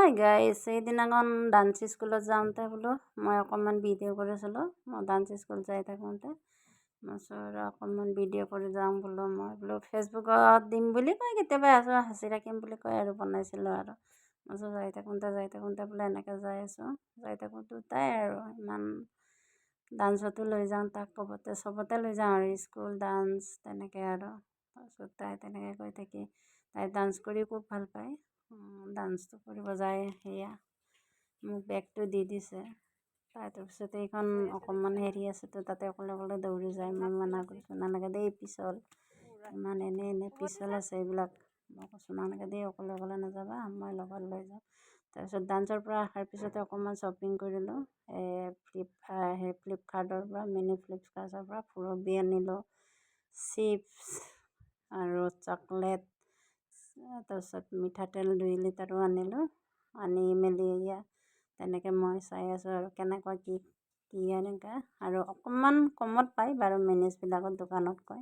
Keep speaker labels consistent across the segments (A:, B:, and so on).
A: Hi guys, সেইদিনাখন dance স্কুলত যাওঁতে বোলো মই অকণমান ভিডিঅ' কৰিছিলোঁ। মই ডান্স স্কুল যাই থাকোঁতে মই অকণমান ভিডিঅ' কৰি যাওঁ বোলো, মই বোলো ফেচবুকত দিম বুলি কয় কেতিয়াবা, সাঁচি ৰাখিম বুলি কয় আৰু বনাইছিলোঁ আৰু মই যাই থাকোঁতে বোলে এনেকৈ যাই আছোঁ। যাই থাকোঁতে তাই আৰু ইমান ডান্সতো লৈ যাওঁ তাক, চবতে লৈ যাওঁ আৰু স্কুল ডান্স তেনেকৈ আৰু। তাৰপিছত তাই তেনেকৈ কৈ থাকি তাই ডান্স কৰি খুব ভাল পায়। ডান্সটো কৰিব যায়, সেয়া মোক বেগটো দি দিছে। তাৰপিছত এইখন অকণমান হেৰি আছেতো, তাতে অকলে অকলে দৌৰি যায়। মই মানা কৰিছোঁ, নালাগে দেই পিছল, ইমান এনে পিছল আছে এইবিলাক। মই কৈছোঁ নালাগে দেই, অকলে অকলে নাযাবা, মই লগত লৈ যাওঁ। তাৰপিছত ডান্সৰ পৰা অহাৰ পিছতে অকণমান শ্বপিং কৰিলোঁ। ফ্লিপকাৰ্টৰ পৰা, মিনি ফ্লিপকাৰ্টৰ পৰা ফুৰবি আনিলোঁ, চিপছ আৰু চকলেট, তাৰপিছত মিঠাতেল 2 লিটাৰো আনিলোঁ। আনি মেলি এয়া তেনেকৈ মই চাই আছোঁ আৰু কেনেকুৱা কি এনেকৈ, আৰু অকণমান কমত পায় বাৰু মিনিজবিলাকত দোকানতকৈ।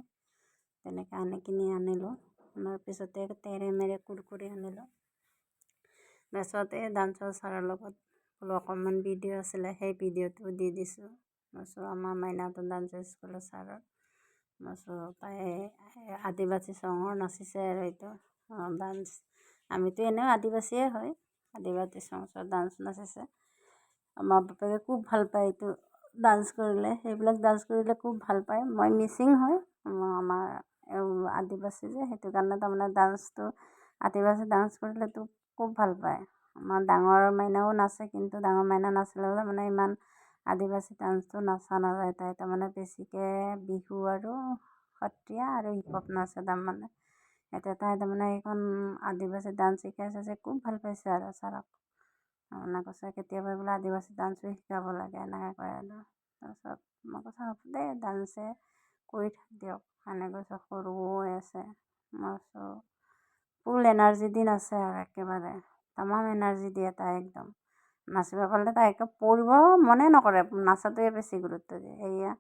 A: তেনেকৈ কিনি আনিলোঁ। অনাৰ পিছতে তেৰেমেৰে কুৰকুৰি আনিলোঁ। তাৰপিছত এই ডান্সৰ ছাৰৰ লগত বোলো অকণমান ভিডিঅ' আছিলে, সেই ভিডিঅ'টো দি দিছোঁ। মই আমাৰ মাইনাহঁতৰ ডান্স স্কুলৰ ছাৰৰ। মই তাই আদিবাসী চঙৰ নাচিছে আৰু এইটো ডান্স। আমিতো এনেও আদিবাসীয়ে হয়, আদিবাসী চঙৰ ডান্স নাচিছে। আমাৰ বাপেকে খুব ভাল পায় এইটো ডান্স কৰিলে, সেইবিলাক ডান্স কৰিলে খুব ভাল পায়। মই মিচিং হয়, আমাৰ আদিবাসী যে, সেইটো কাৰণে তাৰমানে ডান্সটো আদিবাসী ডান্স কৰিলেতো খুব ভাল পায়। আমাৰ ডাঙৰ মাইনাও নাচে, কিন্তু ডাঙৰ মাইনা নাচিলেও মানে ইমান আদিবাসী ডান্সটো নচা নাযায়। তাই তাৰমানে বেছিকৈ বিহু আৰু সত্ৰীয়া আৰু হিপ হপ নাচে তাৰমানে। এতিয়া তাই তাৰমানে এইখন আদিবাসী ডান্স শিকাইছে যে খুব ভাল পাইছে আৰু ছাৰক। মানে কৈছে কেতিয়াবা বোলে আদিবাসী ডান্সো শিকাব লাগে, এনেকৈ কয় আৰু। তাৰপিছত মই কৈছোঁ হ'ব দে, ডান্সে কৰি থাক দিয়ক, এনেকৈ কৈছোঁ। সৰু হৈ আছে, মই ফুল এনাৰ্জি দি নাচে আৰু একেবাৰে তামাম এনাৰ্জি দিয়ে তাই একদম। নাচিব পাৰিলে তাই একে পৰিব মনে নকৰে, নাচাটোৱে বেছি গুৰুত্ব দিয়ে। সেয়া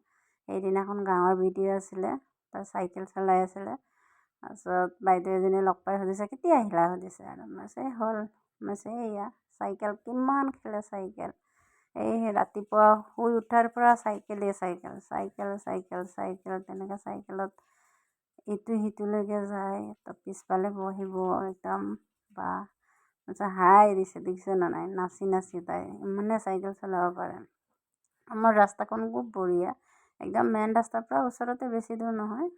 A: সেইদিনাখন গাঁৱৰ ভিডিঅ' আছিলে, তাই চাইকেল চলাই আছিলে। তাৰপিছত বাইদেউ এজনী লগ পাই সুধিছে কেতিয়া আহিলা, সুধিছে আৰু মই হ'ল। মই এয়া চাইকেল কিমান খেলে, চাইকেল এই ৰাতিপুৱা শুই উঠাৰ পৰা চাইকেলেই চাইকেল চাইকেল চাইকেল চাইকেল তেনেকৈ চাইকেলত ইটো সিটোলৈকে যায়। পিছফালে বহিব একদম, বা হাই দিছে, দেখিছে নে নাই, নাচি নাচি তাই ইমানে চাইকেল চলাব পাৰে। আমাৰ ৰাস্তাখন খুব বঢ়িয়া, একদম মেইন ৰাস্তাৰ পৰা ওচৰতে, বেছি দূৰ নহয়।